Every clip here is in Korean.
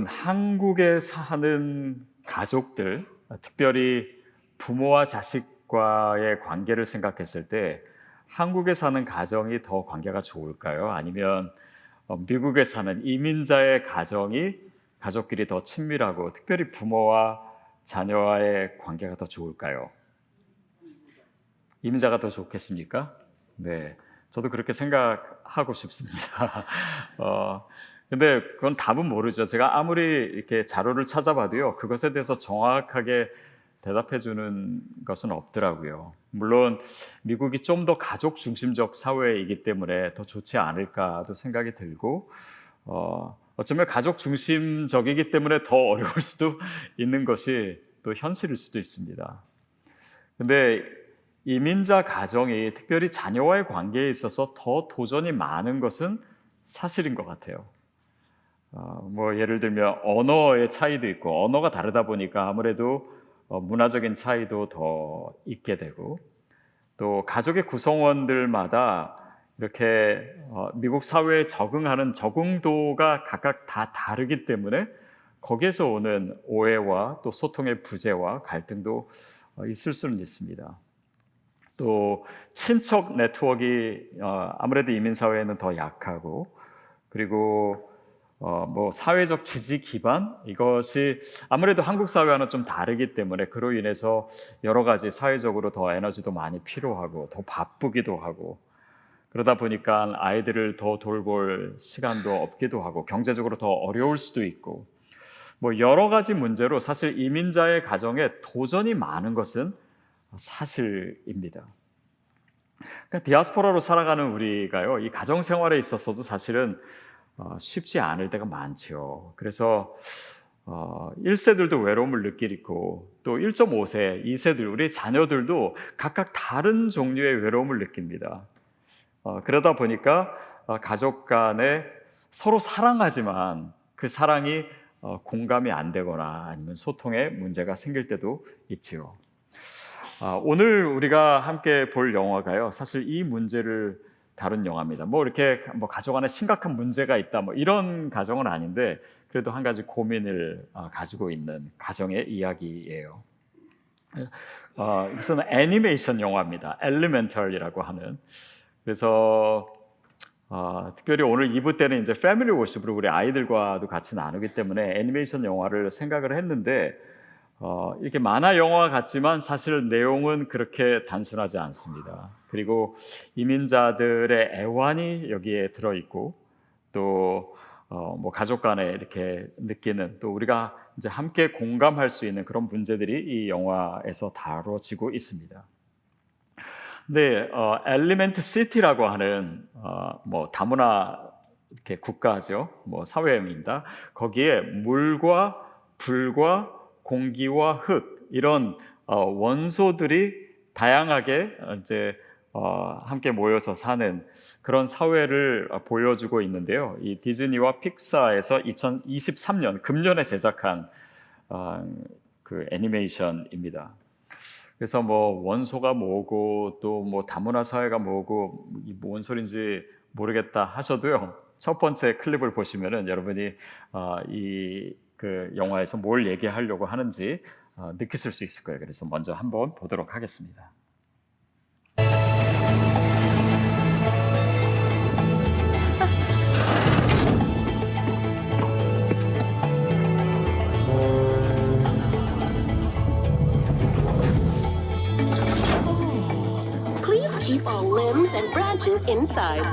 여러분, 한국에 사는 가족들, 특별히 부모와 자식과의 관계를 생각했을 때 한국에 사는 가정이 더 관계가 좋을까요? 아니면 미국에 사는 이민자의 가족끼리 더 친밀하고 특별히 부모와 자녀와의 관계가 더 좋을까요? 이민자가 더 좋겠습니까? 네, 저도 그렇게 생각하고 싶습니다. 근데 그건 답은 모르죠. 제가 아무리 이렇게 자료를 찾아봐도요, 그것에 대해서 정확하게 대답해 주는 것은 없더라고요. 물론 미국이 좀 더 가족 중심적 사회이기 때문에 더 좋지 않을까도 생각이 들고, 어쩌면 가족 중심적이기 때문에 더 어려울 수도 있는 것이 또 현실일 수도 있습니다. 근데 이민자 가정이 특별히 자녀와의 관계에 있어서 더 도전이 많은 것은 사실인 것 같아요. 뭐 예를 들면 언어의 차이도 있고, 언어가 다르다 보니까 아무래도 문화적인 차이도 더 있게 되고, 또 가족의 구성원들마다 이렇게 미국 사회에 적응하는 적응도가 각각 다 다르기 때문에 거기에서 오는 오해와 또 소통의 부재와 갈등도 있을 수는 있습니다. 또 친척 네트워크가 아무래도 이민 사회에는 더 약하고, 그리고 뭐 사회적 지지 기반, 이것이 아무래도 한국 사회와는 좀 다르기 때문에 그로 인해서 여러 가지 사회적으로 더 에너지도 많이 필요하고 더 바쁘기도 하고, 그러다 보니까 아이들을 더 돌볼 시간도 없기도 하고 경제적으로 더 어려울 수도 있고, 뭐 여러 가지 문제로 사실 이민자의 가정에 도전이 많은 것은 사실입니다. 그러니까 디아스포라로 살아가는 우리가요, 이 가정 생활에 있어서도 사실은 쉽지 않을 때가 많죠. 그래서 1세들도 외로움을 느끼고, 또 1.5세, 2세들, 우리 자녀들도 각각 다른 종류의 외로움을 느낍니다. 그러다 보니까 가족 간에 서로 사랑하지만 그 사랑이 공감이 안 되거나 아니면 소통에 문제가 생길 때도 있지요. 오늘 우리가 함께 볼 영화가요, 사실 이 문제를 다룬 영화입니다. 뭐 이렇게 뭐 가족 안에 심각한 문제가 있다, 뭐 이런 가정은 아닌데 그래도 한 가지 고민을 가지고 있는 가정의 이야기예요. 이것은 애니메이션 영화입니다. 엘리멘털이라고 하는. 그래서 특별히 오늘 2부 때는 이제 패밀리 워십으로 우리 아이들과도 같이 나누기 때문에 애니메이션 영화를 생각을 했는데, 이렇게 만화 영화 같지만 사실 내용은 그렇게 단순하지 않습니다. 그리고 이민자들의 애환이 여기에 들어있고, 또 뭐 가족 간에 이렇게 느끼는, 또 우리가 이제 함께 공감할 수 있는 그런 문제들이 이 영화에서 다뤄지고 있습니다. 근데 엘리멘트 시티라고 하는 뭐 다문화 이렇게 국가죠, 뭐 사회입니다. 거기에 물과 불과 공기와 흙, 이런 원소들이 다양하게 이제 함께 모여서 사는 그런 사회를 보여주고 있는데요. 이 디즈니와 픽사에서 2023년 금년에 제작한 그 애니메이션입니다. 그래서 뭐 원소가 뭐고 또 뭐 다문화 사회가 뭐고 뭔 소린지 모르겠다 하셔도요, 첫 번째 클립을 보시면은 여러분이 이 그 영화에서 뭘 얘기하려고 하는지 느끼실 수 있을 거예요. 그래서 먼저 한번 보도록 하겠습니다. Please keep all limbs and branches inside.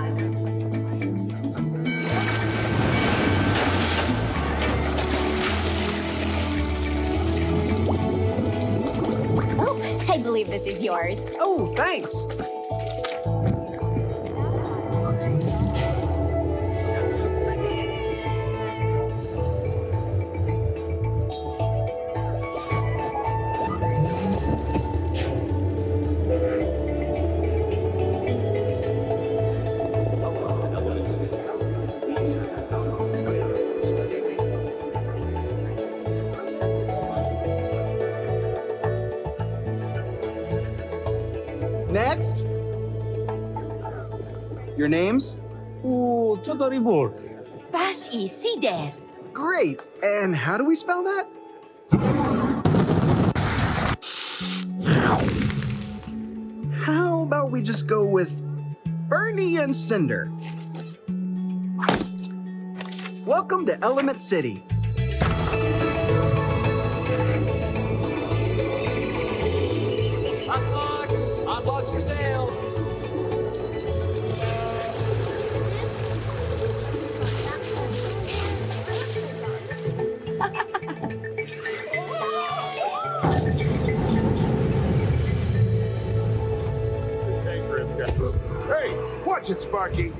Oh, I believe this is yours. Oh, thanks. Next. Your names? To the report. Bash-i Sider. Great. And how do we spell that? How about we just go with Bernie and Cinder? Welcome to Element City. Hot dogs for sale. Hey, watch it, Sparky.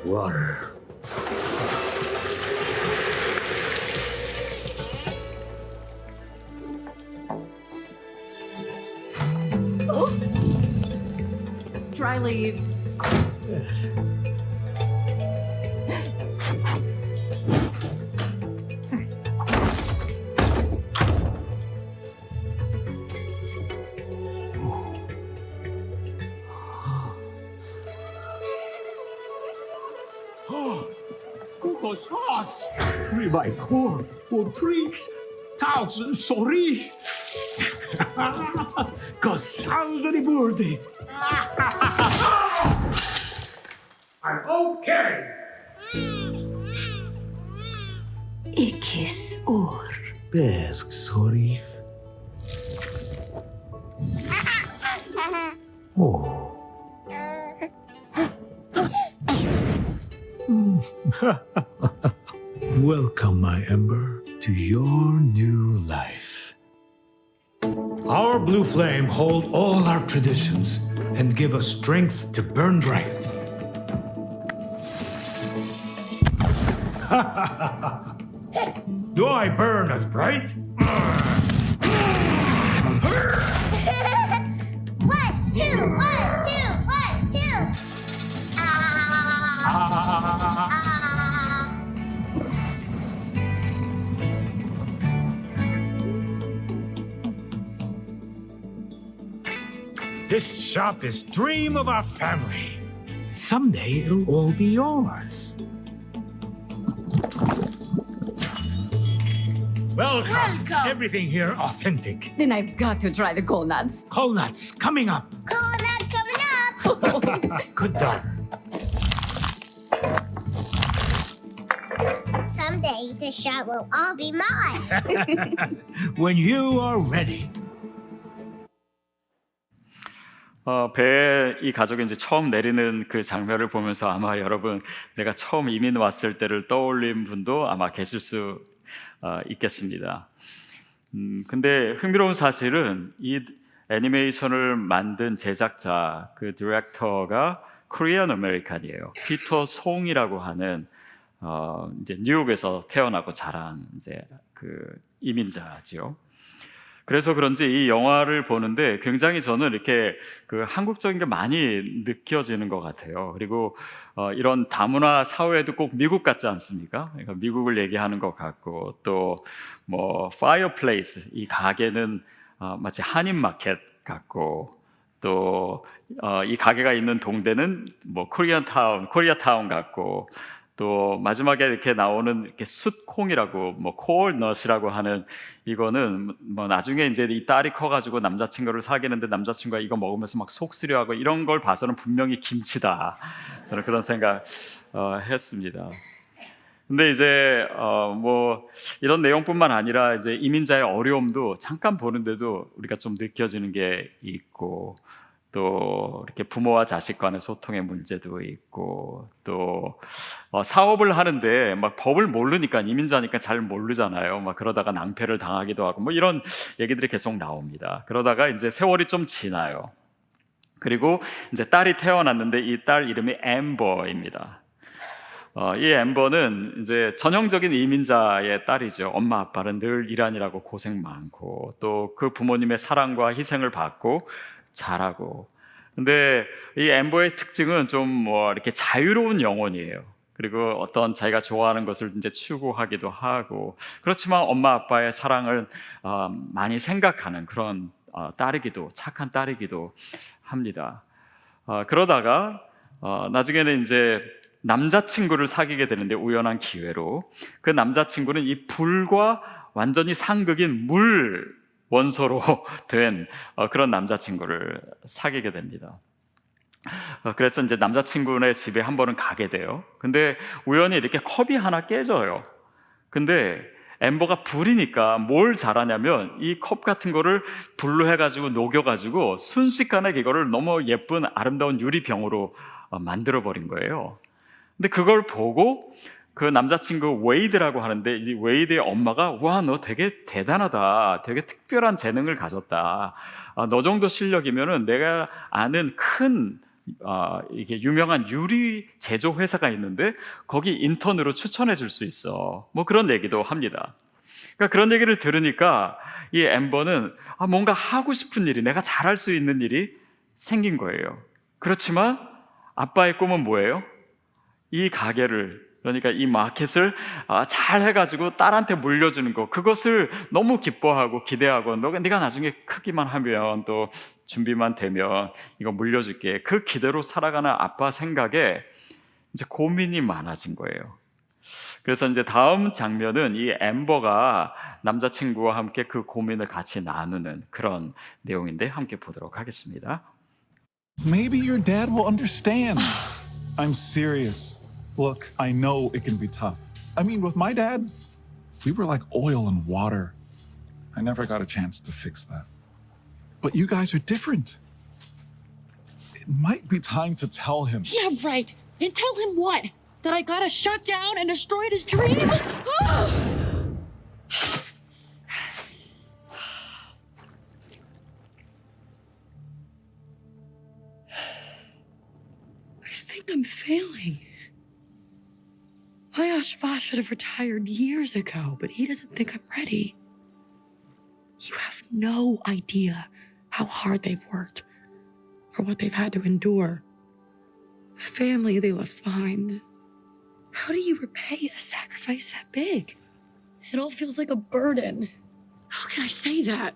Water. Dry leaves. Coco sauce. Ribeye corn. Tricks. Taus. Sorry. Cossaldo di burdi. I'm okay. Ikis or. Besk, sorry. Oh. Welcome, my Ember, to your new life. Our blue flame hold all our traditions and give us strength to burn bright. Do I burn as bright? 1, 2, 1, 2, 1, 2. This shop is dream of our family. Someday it'll all be yours. Welcome. Everything here authentic. Then I've got to try the coconuts. Coconuts coming up. Coconut coming up. Good daughter. Someday the shop will all be mine. When you are ready. 배에 이 가족이 이제 처음 내리는 그 장면을 보면서 아마 여러분 내가 처음 이민 왔을 때를 떠올린 분도 아마 계실 수 있겠습니다. 근데 흥미로운 사실은 이 애니메이션을 만든 제작자, 그 디렉터가 코리안 아메리칸이에요. 피터 송이라고 하는 이제 뉴욕에서 태어나고 자란 이제 그 이민자지요. 그래서 그런지 이 영화를 보는데 굉장히 저는 이렇게 그 한국적인 게 많이 느껴지는 것 같아요. 그리고 이런 다문화 사회도 꼭 미국 같지 않습니까? 그러니까 미국을 얘기하는 것 같고 또 뭐 파이어플레이스 이 가게는 마치 한인 마켓 같고 또 이 가게가 있는 동대는 뭐 코리아타운 같고 또 마지막에 이렇게 나오는 이렇게 숯콩이라고 뭐 콜넛이라고 하는 이거는 뭐 나중에 이제 이 딸이 커가지고 남자친구를 사귀는데 남자친구가 이거 먹으면서 막 속쓰려하고 이런 걸 봐서는 분명히 김치다. 저는 그런 생각 했습니다. 근데 이제 뭐 이런 내용뿐만 아니라 이제 이민자의 어려움도 잠깐 보는데도 우리가 좀 느껴지는 게 있고. 또 이렇게 부모와 자식 간의 소통의 문제도 있고 또 사업을 하는데 막 법을 모르니까 이민자니까 잘 모르잖아요. 막 그러다가 낭패를 당하기도 하고 뭐 이런 얘기들이 계속 나옵니다. 그러다가 이제 세월이 좀 지나요. 그리고 이제 딸이 태어났는데 이 딸 이름이 엠버입니다. 이 엠버는 이제 전형적인 이민자의 딸이죠. 엄마 아빠는 늘 일하느라고 고생 많고 또 그 부모님의 사랑과 희생을 받고 자라고 근데 이 엠버의 특징은 좀 뭐 이렇게 자유로운 영혼이에요. 그리고 어떤 자기가 좋아하는 것을 이제 추구하기도 하고, 그렇지만 엄마 아빠의 사랑을 많이 생각하는 그런 딸이기도, 착한 딸이기도 합니다. 그러다가 나중에는 이제 남자친구를 사귀게 되는데, 우연한 기회로 그 남자친구는 이 불과 완전히 상극인 물 원소로 된 그런 남자친구를 사귀게 됩니다. 그래서 이제 남자친구네 집에 한 번은 가게 돼요. 근데 우연히 이렇게 컵이 하나 깨져요. 근데 엠버가 불이니까 뭘 잘하냐면 이 컵 같은 거를 불로 해가지고 녹여가지고 순식간에 이거를 너무 예쁜 아름다운 유리병으로 만들어 버린 거예요. 근데 그걸 보고 그 남자친구 웨이드라고 하는데, 이 웨이드의 엄마가 와, 너 되게 대단하다, 되게 특별한 재능을 가졌다, 너 정도 실력이면은 내가 아는 큰 이게 유명한 유리 제조 회사가 있는데 거기 인턴으로 추천해 줄 수 있어, 뭐 그런 얘기도 합니다. 그러니까 그런 얘기를 들으니까 이 엠버는 뭔가 하고 싶은 일이, 내가 잘할 수 있는 일이 생긴 거예요. 그렇지만 아빠의 꿈은 뭐예요? 이 가게를, 그러니까 이 마켓을 잘 해가지고 딸한테 물려주는 거, 그것을 너무 기뻐하고 기대하고, 네가 나중에 크기만 하면, 또 준비만 되면 이거 물려줄게, 그 기대로 살아가는 아빠 생각에 이제 고민이 많아진 거예요. 그래서 이제 다음 장면은 이 엠버가 남자친구와 함께 그 고민을 같이 나누는 그런 내용인데, 함께 보도록 하겠습니다. Maybe your dad will understand. I'm serious. Look, I know it can be tough. I mean, with my dad, we were like oil and water. I never got a chance to fix that. But you guys are different. It might be time to tell him. Yeah, right. And tell him what? That I gotta shut down and destroyed his dream? I think I'm failing. Ayashva should have retired years ago, but he doesn't think I'm ready. You have no idea how hard they've worked or what they've had to endure. The family they left behind. How do you repay a sacrifice that big? It all feels like a burden. How can I say that?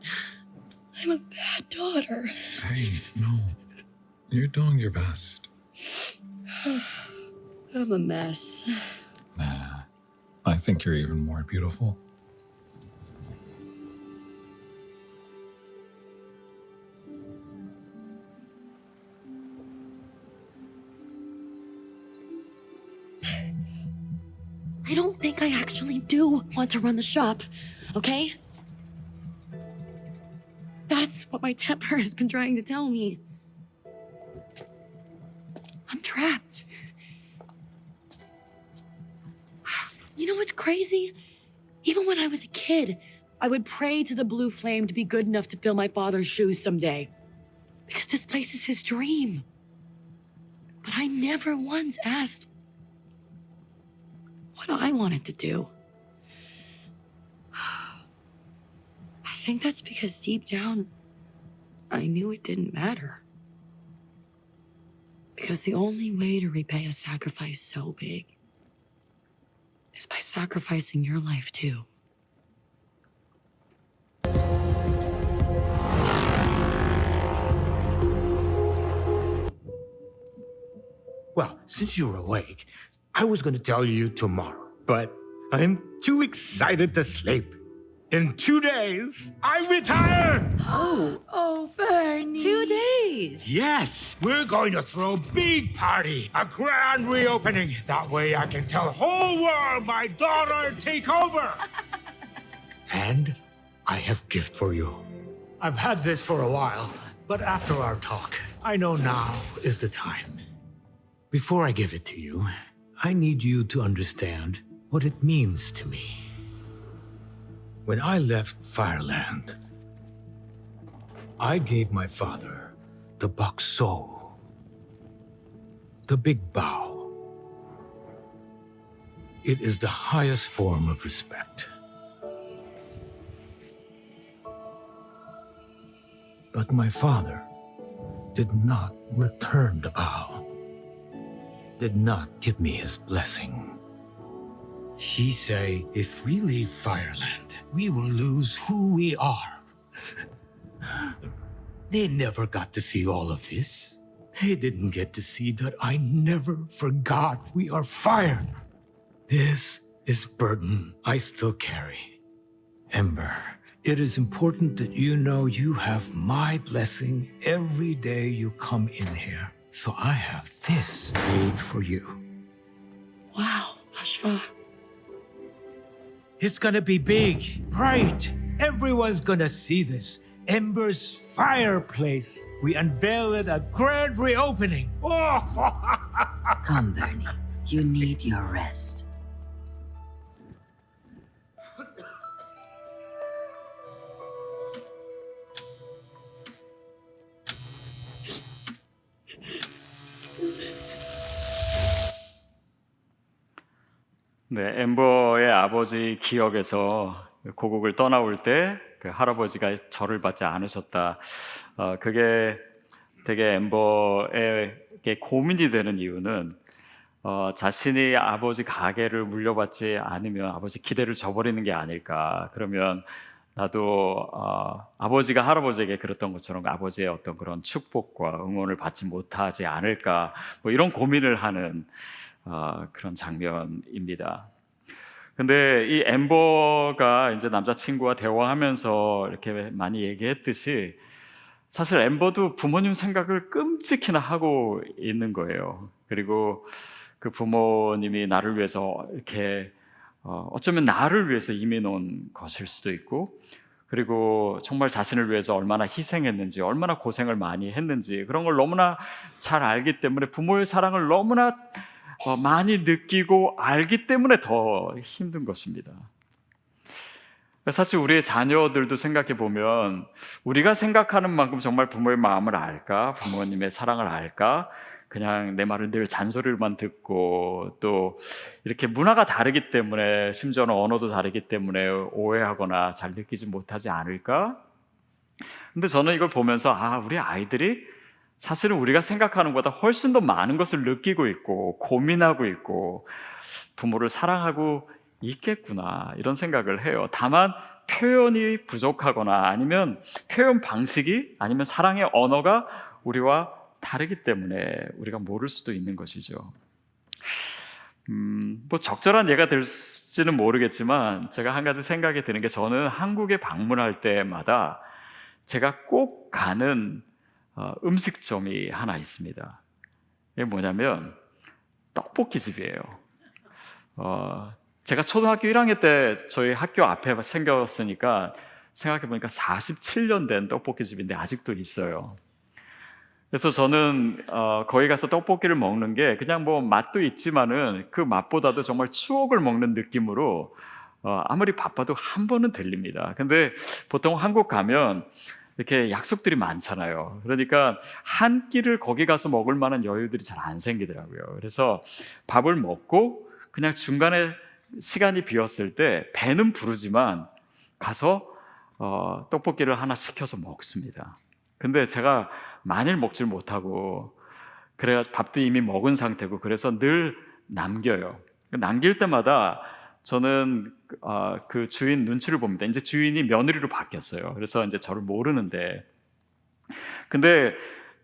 I'm a bad daughter. Hey, no. You're doing your best. I'm a mess. Nah, I think you're even more beautiful. I don't think I actually do want to run the shop, okay? That's what my temper has been trying to tell me. I'm trapped. You know what's crazy? Even when I was a kid, I would pray to the Blue Flame to be good enough to fill my father's shoes someday. Because this place is his dream. But I never once asked what I wanted to do. I think that's because deep down, I knew it didn't matter. Because the only way to repay a sacrifice so big is by sacrificing your life too. Well, since you're awake, I was going to tell you tomorrow, but I'm too excited to sleep. In 2 days, I retire! Oh, Bernie. 2 days. Yes, we're going to throw a big party, a grand reopening. That way I can tell the whole world my daughter take over. And I have gift for you. I've had this for a while, but after our talk, I know now is the time. Before I give it to you, I need you to understand what it means to me. When I left Fireland, I gave my father the Bakso, the big bow. It is the highest form of respect. But my father did not return the bow, did not give me his blessing. He say, if we leave Fireland, we will lose who we are. They never got to see all of this. They didn't get to see that I never forgot we are fire. This is burden I still carry. Ember, it is important that you know you have my blessing every day you come in here. So I have this made for you. Wow, Ashva. It's gonna be big, bright. Everyone's gonna see this. Ember's fireplace. We unveil it at grand reopening. Come, Bernie. You need your rest. 네, 엠버의 아버지 기억에서 고국을 떠나올 때 그 할아버지가 절을 받지 않으셨다. 그게 되게 엠버에게 고민이 되는 이유는 자신이 아버지 가게를 물려받지 않으면 아버지 기대를 저버리는 게 아닐까. 그러면 나도 아버지가 할아버지에게 그랬던 것처럼 아버지의 어떤 그런 축복과 응원을 받지 못하지 않을까. 뭐 이런 고민을 하는 그런 장면입니다. 근데 이 엠버가 이제 남자친구와 대화하면서 이렇게 많이 얘기했듯이 사실 엠버도 부모님 생각을 끔찍히나 하고 있는 거예요. 그리고 그 부모님이 나를 위해서 이렇게 어쩌면 나를 위해서 이민 온 것일 수도 있고, 그리고 정말 자신을 위해서 얼마나 희생했는지, 얼마나 고생을 많이 했는지 그런 걸 너무나 잘 알기 때문에 부모의 사랑을 너무나 많이 느끼고 알기 때문에 더 힘든 것입니다. 사실 우리의 자녀들도 생각해 보면 우리가 생각하는 만큼 정말 부모의 마음을 알까? 부모님의 사랑을 알까? 그냥 내 말을 늘 잔소리만 듣고 또 이렇게 문화가 다르기 때문에 심지어는 언어도 다르기 때문에 오해하거나 잘 느끼지 못하지 않을까? 근데 저는 이걸 보면서 우리 아이들이 사실은 우리가 생각하는 것보다 훨씬 더 많은 것을 느끼고 있고 고민하고 있고 부모를 사랑하고 있겠구나 이런 생각을 해요. 다만 표현이 부족하거나 아니면 표현 방식이 아니면 사랑의 언어가 우리와 다르기 때문에 우리가 모를 수도 있는 것이죠. 뭐 적절한 예가 될지는 모르겠지만 제가 한 가지 생각이 드는 게 저는 한국에 방문할 때마다 제가 꼭 가는 음식점이 하나 있습니다. 이게 뭐냐면 떡볶이 집이에요. 제가 초등학교 1학년 때 저희 학교 앞에 생겼으니까 생각해보니까 47년 된 떡볶이 집인데 아직도 있어요. 그래서 저는 거기 가서 떡볶이를 먹는 게 그냥 뭐 맛도 있지만은 그 맛보다도 정말 추억을 먹는 느낌으로 아무리 바빠도 한 번은 들립니다. 근데 보통 한국 가면 이렇게 약속들이 많잖아요. 그러니까 한 끼를 거기 가서 먹을 만한 여유들이 잘 안 생기더라고요. 그래서 밥을 먹고 그냥 중간에 시간이 비었을 때 배는 부르지만 가서 떡볶이를 하나 시켜서 먹습니다. 근데 제가 많이 먹질 못하고 그래야 밥도 이미 먹은 상태고 그래서 늘 남겨요. 남길 때마다 저는 그 주인 눈치를 봅니다. 이제 주인이 며느리로 바뀌었어요. 그래서 이제 저를 모르는데, 근데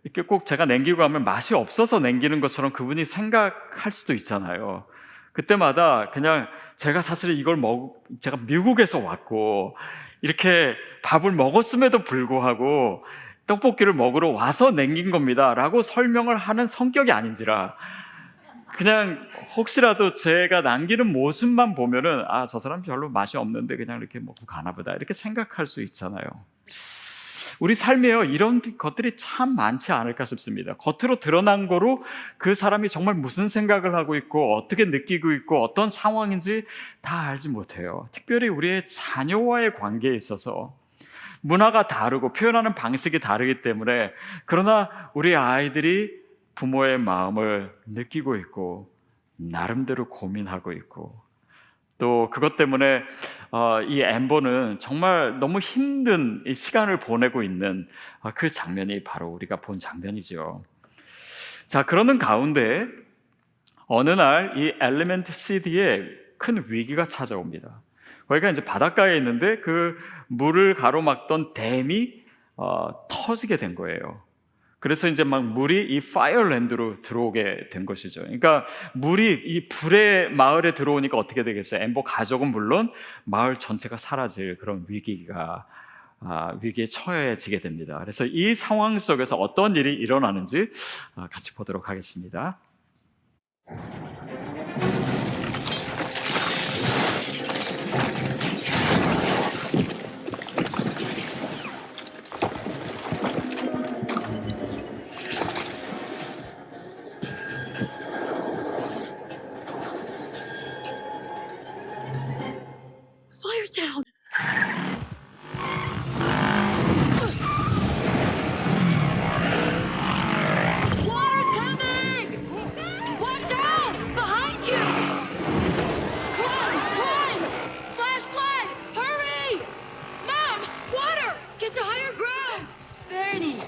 이렇게 꼭 제가 남기고 가면 맛이 없어서 남기는 것처럼 그분이 생각할 수도 있잖아요. 그때마다 그냥 제가 사실 제가 미국에서 왔고 이렇게 밥을 먹었음에도 불구하고 떡볶이를 먹으러 와서 남긴 겁니다 라고 설명을 하는 성격이 아닌지라 그냥 혹시라도 제가 남기는 모습만 보면은 저 사람 별로 맛이 없는데 그냥 이렇게 먹고 가나 보다 이렇게 생각할 수 있잖아요. 우리 삶에요 이런 것들이 참 많지 않을까 싶습니다. 겉으로 드러난 거로 그 사람이 정말 무슨 생각을 하고 있고 어떻게 느끼고 있고 어떤 상황인지 다 알지 못해요. 특별히 우리의 자녀와의 관계에 있어서 문화가 다르고 표현하는 방식이 다르기 때문에, 그러나 우리 아이들이 부모의 마음을 느끼고 있고 나름대로 고민하고 있고 또 그것 때문에 이 엠버는 정말 너무 힘든 이 시간을 보내고 있는 그 장면이 바로 우리가 본 장면이죠. 자, 그러는 가운데 어느 날 이 엘리멘트 시티에 큰 위기가 찾아옵니다. 거기가 이제 바닷가에 있는데 그 물을 가로막던 댐이 터지게 된 거예요. 그래서 이제 막 물이 이 파이어랜드로 들어오게 된 것이죠. 그러니까 물이 이 불의 마을에 들어오니까 어떻게 되겠어요? 엠버 가족은 물론 마을 전체가 사라질 그런 위기에 처해지게 됩니다. 그래서 이 상황 속에서 어떤 일이 일어나는지 같이 보도록 하겠습니다. Firetown! Water's coming! Watch out! Behind you! Climb! Flashlight! Hurry! Mom! Water! Get to higher ground! Bernie!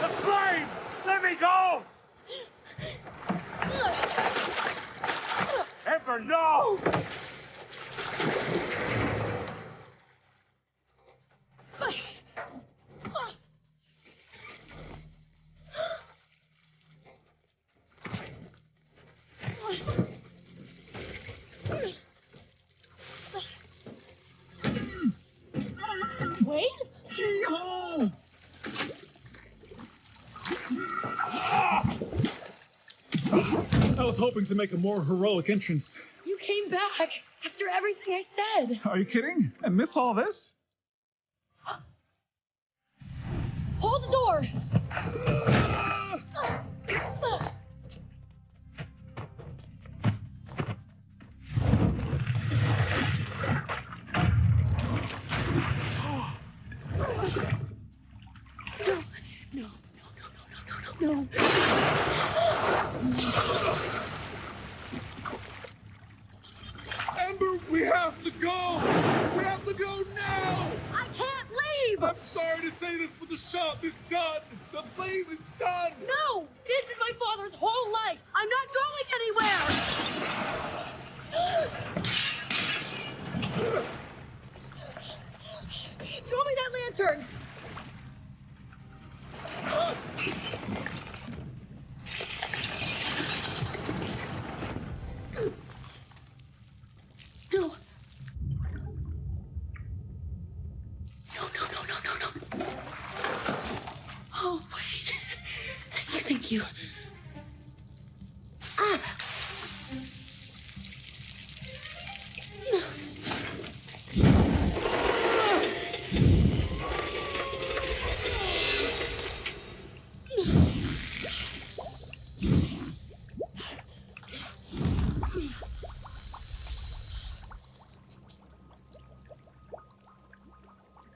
The flame! Let me go! Ember, no! Wade? I was hoping to make a more heroic entrance. You came back after everything I said. Are you kidding? And miss all this? Hold the door! No. Ember, we have to go! We have to go now! I can't leave! I'm sorry to say this, but the shop is done! The flame is done! No! This is my father's whole life! I'm not going anywhere! Throw me that lantern! No. No. Oh, wait. Thank you.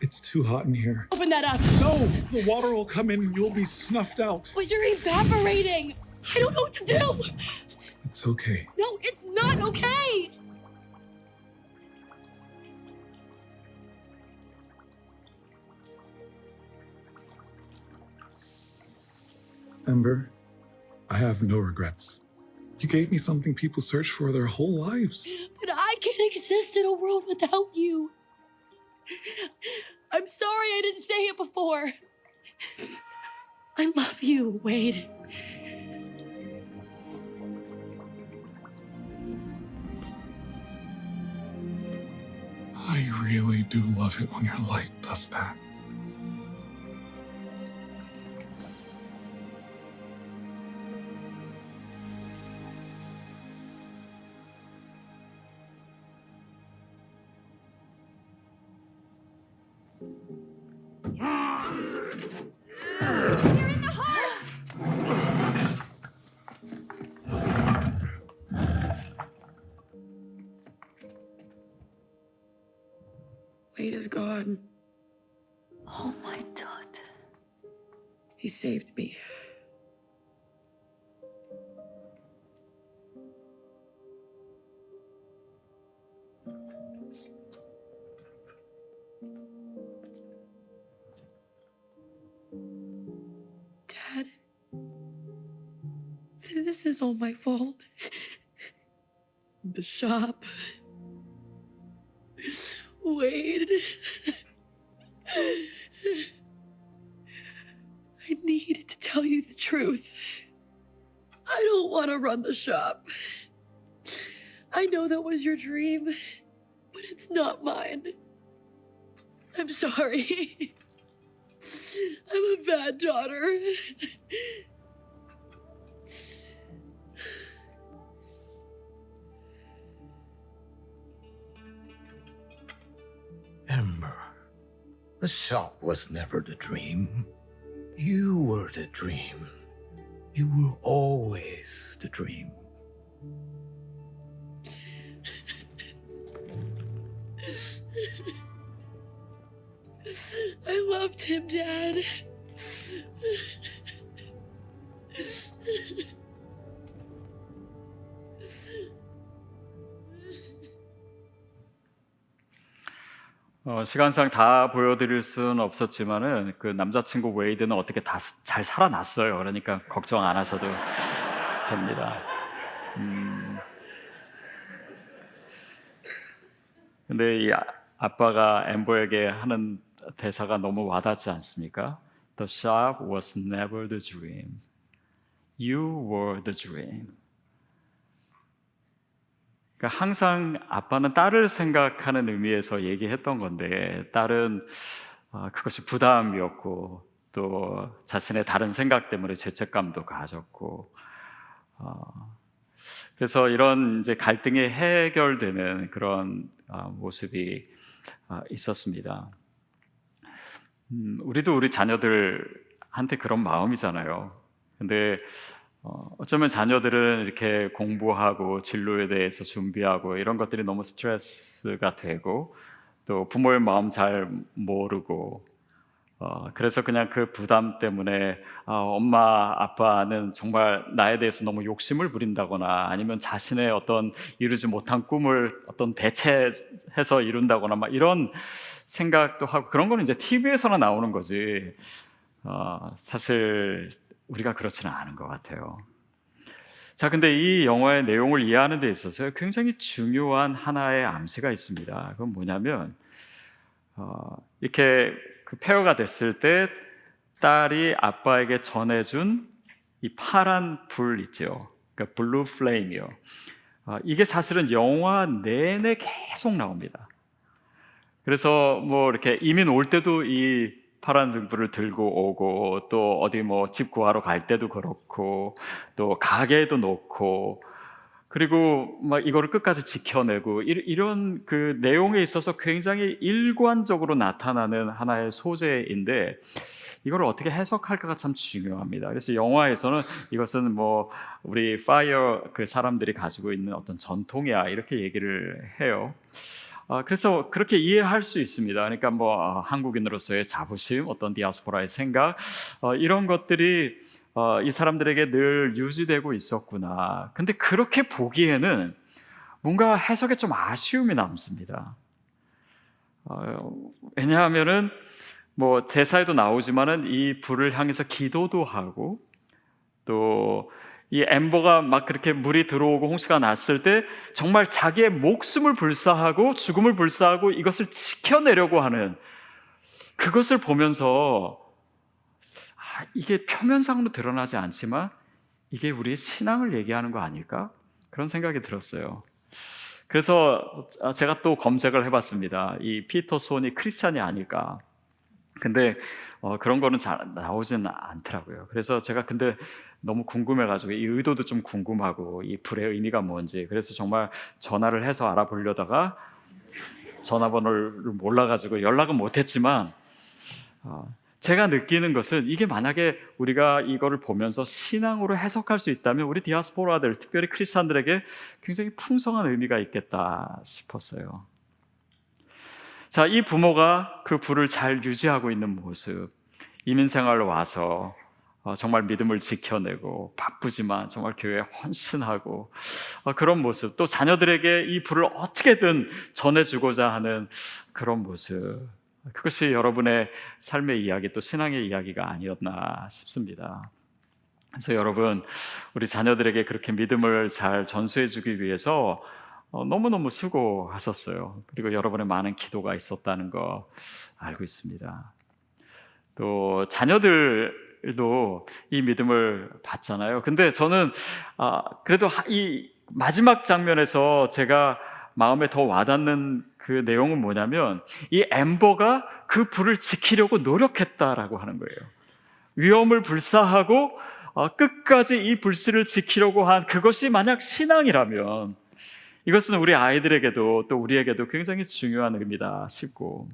It's too hot in here. Open that up. No! The water will come in and you'll be snuffed out. But you're evaporating. I don't know what to do. It's okay. No, it's not okay. Ember, I have no regrets. You gave me something people search for their whole lives. But I can't exist in a world without you. I'm sorry I didn't say it before. I love you, Wade. I really do love it when your light does that. gone. Oh, my daughter. He saved me. Dad, this is all my fault. The shop. Wade. I needed to tell you the truth. I don't want to run the shop. I know that was your dream, but it's not mine. I'm sorry. I'm a bad daughter. Ember, the shop was never the dream. You were the dream. You were always the dream. I loved him, Dad. 시간상 다 보여드릴 수는 없었지만은 그 남자친구 웨이드는 어떻게 다 잘 살아났어요. 그러니까 걱정 안 하셔도 됩니다. 근데 이 아빠가 엠버에게 하는 대사가 너무 와닿지 않습니까? The shop was never the dream. You were the dream. 그러니까 항상 아빠는 딸을 생각하는 의미에서 얘기했던 건데 딸은 그것이 부담이었고 또 자신의 다른 생각 때문에 죄책감도 가졌고 그래서 이런 이제 갈등이 해결되는 그런 모습이 있었습니다. 우리도 우리 자녀들한테 그런 마음이잖아요. 근데 어쩌면 자녀들은 이렇게 공부하고 진로에 대해서 준비하고 이런 것들이 너무 스트레스가 되고 또 부모의 마음 잘 모르고 그래서 그냥 그 부담 때문에 엄마 아빠는 정말 나에 대해서 너무 욕심을 부린다거나 아니면 자신의 어떤 이루지 못한 꿈을 어떤 대체해서 이룬다거나 막 이런 생각도 하고 그런 거는 이제 TV에서나 나오는 거지 사실 우리가 그렇지는 않은 것 같아요. 자, 근데 이 영화의 내용을 이해하는 데 있어서 굉장히 중요한 하나의 암시가 있습니다. 그건 뭐냐면 이렇게 그 폐허가 됐을 때 딸이 아빠에게 전해준 이 파란 불 있죠. 그러니까 블루 플레임이요. 이게 사실은 영화 내내 계속 나옵니다. 그래서 뭐 이렇게 이민 올 때도 이 파란 불을 들고 오고 또 어디 뭐 집 구하러 갈 때도 그렇고 또 가게에도 놓고 그리고 막 이거를 끝까지 지켜내고 이런 그 내용에 있어서 굉장히 일관적으로 나타나는 하나의 소재인데 이걸 어떻게 해석할까가 참 중요합니다. 그래서 영화에서는 이것은 뭐 우리 파이어 그 사람들이 가지고 있는 어떤 전통이야 이렇게 얘기를 해요. 그래서 그렇게 이해할 수 있습니다. 그러니까 뭐 한국인으로서의 자부심, 어떤 디아스포라의 생각 이런 것들이 이 사람들에게 늘 유지되고 있었구나. 근데 그렇게 보기에는 뭔가 해석에 좀 아쉬움이 남습니다. 왜냐하면은 뭐 대사에도 나오지만은 이 불을 향해서 기도도 하고 또 이 엠버가 막 그렇게 물이 들어오고 홍수가 났을 때 정말 자기의 목숨을 불사하고 죽음을 불사하고 이것을 지켜내려고 하는 그것을 보면서 이게 표면상으로 드러나지 않지만 이게 우리의 신앙을 얘기하는 거 아닐까? 그런 생각이 들었어요. 그래서 제가 또 검색을 해봤습니다. 이 피터 손이 크리스찬이 아닐까? 근데 그런 거는 잘 나오지는 않더라고요. 그래서 제가 근데 너무 궁금해가지고 이 의도도 좀 궁금하고 이 불의 의미가 뭔지 그래서 정말 전화를 해서 알아보려다가 전화번호를 몰라가지고 연락은 못했지만 제가 느끼는 것은 이게 만약에 우리가 이거를 보면서 신앙으로 해석할 수 있다면 우리 디아스포라들 특별히 크리스찬들에게 굉장히 풍성한 의미가 있겠다 싶었어요. 자, 이 부모가 그 불을 잘 유지하고 있는 모습, 이민생활로 와서 정말 믿음을 지켜내고 바쁘지만 정말 교회에 헌신하고 그런 모습, 또 자녀들에게 이 불을 어떻게든 전해주고자 하는 그런 모습, 그것이 여러분의 삶의 이야기, 또 신앙의 이야기가 아니었나 싶습니다. 그래서 여러분, 우리 자녀들에게 그렇게 믿음을 잘 전수해주기 위해서 너무너무 수고하셨어요. 그리고 여러분의 많은 기도가 있었다는 거 알고 있습니다. 또 자녀들도 이 믿음을 받잖아요. 근데 저는 그래도 이 마지막 장면에서 제가 마음에 더 와닿는 그 내용은 뭐냐면, 이 엠버가 그 불을 지키려고 노력했다라고 하는 거예요. 위험을 불사하고 끝까지 이 불씨를 지키려고 한 그것이 만약 신앙이라면, 이것은 우리 아이들에게도 또 우리에게도 굉장히 중요한 의미다 싶고,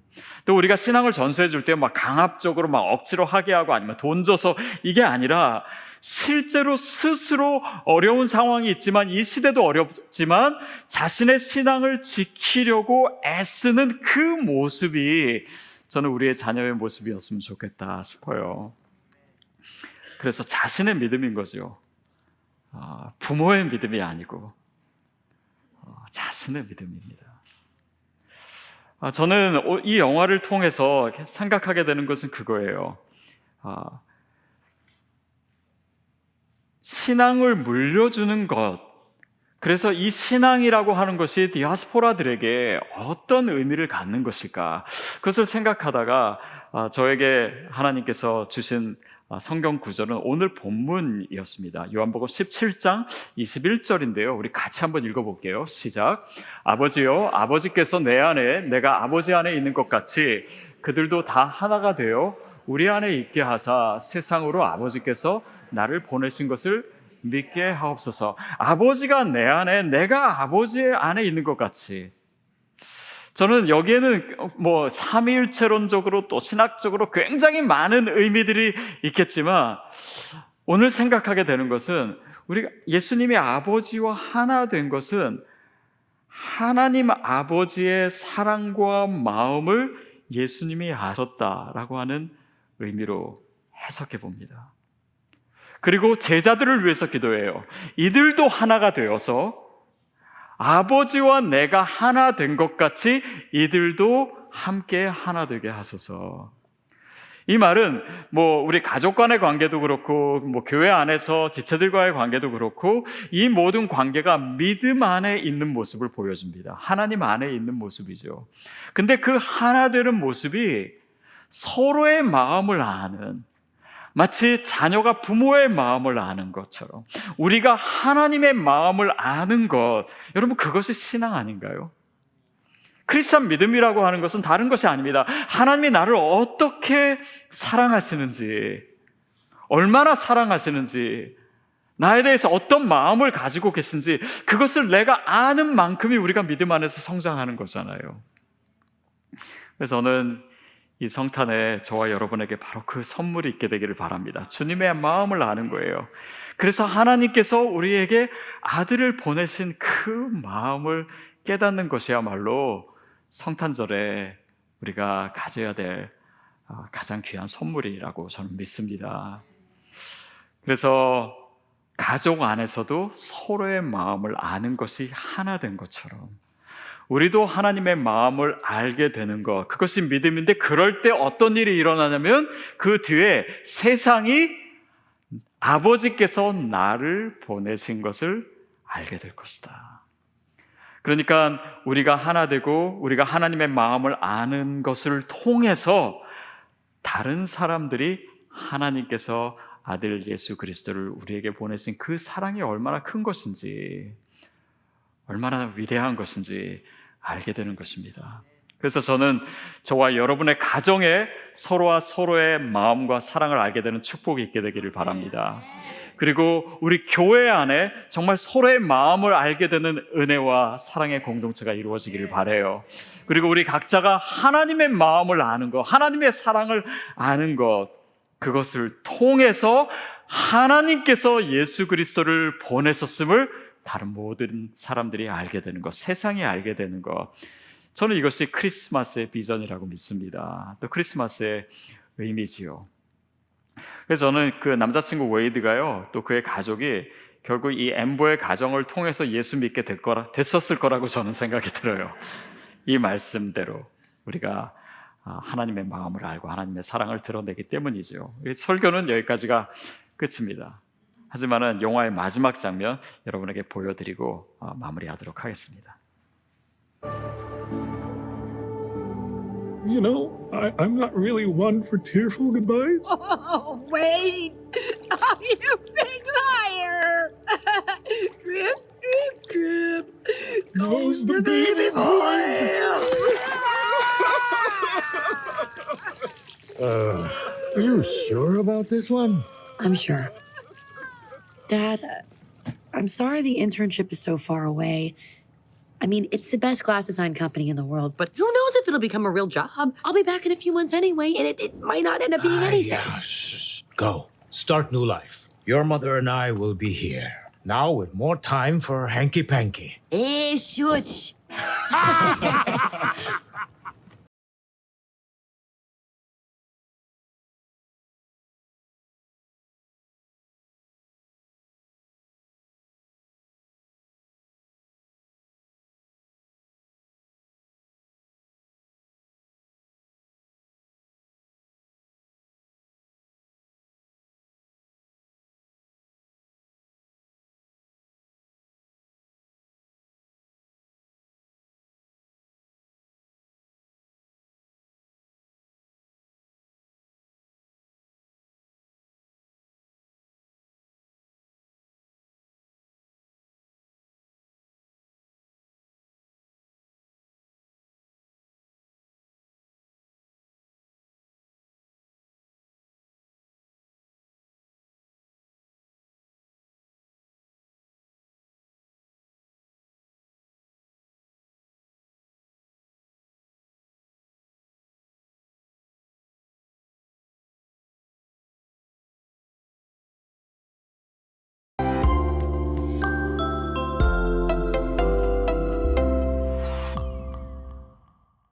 또 우리가 신앙을 전수해 줄 때 막 강압적으로 막 억지로 하게 하고 아니면 돈 줘서 이게 아니라, 실제로 스스로 어려운 상황이 있지만, 이 시대도 어렵지만 자신의 신앙을 지키려고 애쓰는 그 모습이 저는 우리의 자녀의 모습이었으면 좋겠다 싶어요. 그래서 자신의 믿음인 거죠. 부모의 믿음이 아니고 자신의 믿음입니다. 저는 이 영화를 통해서 생각하게 되는 것은 그거예요. 신앙을 물려주는 것, 그래서 이 신앙이라고 하는 것이 디아스포라들에게 어떤 의미를 갖는 것일까, 그것을 생각하다가 저에게 하나님께서 주신 성경 구절은 오늘 본문이었습니다. 요한복음 17장 21절인데요. 우리 같이 한번 읽어볼게요. 시작. 아버지여, 아버지께서 내 안에 내가 아버지 안에 있는 것 같이 그들도 다 하나가 되어 우리 안에 있게 하사 세상으로 아버지께서 나를 보내신 것을 믿게 하옵소서. 아버지가 내 안에, 내가 아버지 안에 있는 것 같이. 저는 여기에는 뭐 삼위일체론적으로 또 신학적으로 굉장히 많은 의미들이 있겠지만, 오늘 생각하게 되는 것은, 우리가 예수님이 아버지와 하나 된 것은 하나님 아버지의 사랑과 마음을 예수님이 아셨다라고 하는 의미로 해석해 봅니다. 그리고 제자들을 위해서 기도해요. 이들도 하나가 되어서 아버지와 내가 하나 된 것 같이 이들도 함께 하나 되게 하소서. 이 말은 뭐 우리 가족 간의 관계도 그렇고, 뭐 교회 안에서 지체들과의 관계도 그렇고, 이 모든 관계가 믿음 안에 있는 모습을 보여줍니다. 하나님 안에 있는 모습이죠. 근데 그 하나 되는 모습이 서로의 마음을 아는, 마치 자녀가 부모의 마음을 아는 것처럼 우리가 하나님의 마음을 아는 것, 여러분, 그것이 신앙 아닌가요? 크리스찬 믿음이라고 하는 것은 다른 것이 아닙니다. 하나님이 나를 어떻게 사랑하시는지, 얼마나 사랑하시는지, 나에 대해서 어떤 마음을 가지고 계신지, 그것을 내가 아는 만큼이 우리가 믿음 안에서 성장하는 거잖아요. 그래서 저는 이 성탄에 저와 여러분에게 바로 그 선물이 있게 되기를 바랍니다. 주님의 마음을 아는 거예요. 그래서 하나님께서 우리에게 아들을 보내신 그 마음을 깨닫는 것이야말로 성탄절에 우리가 가져야 될 가장 귀한 선물이라고 저는 믿습니다. 그래서 가족 안에서도 서로의 마음을 아는 것이 하나 된 것처럼 우리도 하나님의 마음을 알게 되는 것, 그것이 믿음인데, 그럴 때 어떤 일이 일어나냐면 그 뒤에 세상이 아버지께서 나를 보내신 것을 알게 될 것이다. 그러니까 우리가 하나 되고 우리가 하나님의 마음을 아는 것을 통해서 다른 사람들이 하나님께서 아들 예수 그리스도를 우리에게 보내신 그 사랑이 얼마나 큰 것인지, 얼마나 위대한 것인지 알게 되는 것입니다. 그래서 저는 저와 여러분의 가정에 서로와 서로의 마음과 사랑을 알게 되는 축복이 있게 되기를 바랍니다. 그리고 우리 교회 안에 정말 서로의 마음을 알게 되는 은혜와 사랑의 공동체가 이루어지기를 바라요. 그리고 우리 각자가 하나님의 마음을 아는 것, 하나님의 사랑을 아는 것, 그것을 통해서 하나님께서 예수 그리스도를 보내셨음을 다른 모든 사람들이 알게 되는 것, 세상이 알게 되는 것, 저는 이것이 크리스마스의 비전이라고 믿습니다. 또 크리스마스의 의미지요. 그래서 저는 그 남자친구 웨이드가요, 또 그의 가족이 결국 이 엠버의 가정을 통해서 예수 믿게 됐었을 거라고 저는 생각이 들어요. 이 말씀대로 우리가 하나님의 마음을 알고 하나님의 사랑을 드러내기 때문이죠. 이 설교는 여기까지가 끝입니다. 하지만은 영화의 마지막 장면 여러분에게 보여드리고 마무리하도록 하겠습니다. You know, I'm not really one for tearful goodbyes. Oh, wait! Oh, you big liar! Drip, drip, drip. Goes the baby boy. Are you sure about this one? I'm sure. Dad, I'm sorry the internship is so far away. I mean, it's the best glass design company in the world, but who knows if it'll become a real job? I'll be back in a few months anyway, and it might not end up being anything. Yeah, go. Start new life. Your mother and I will be here. Now with more time for hanky-panky. Eh, shush.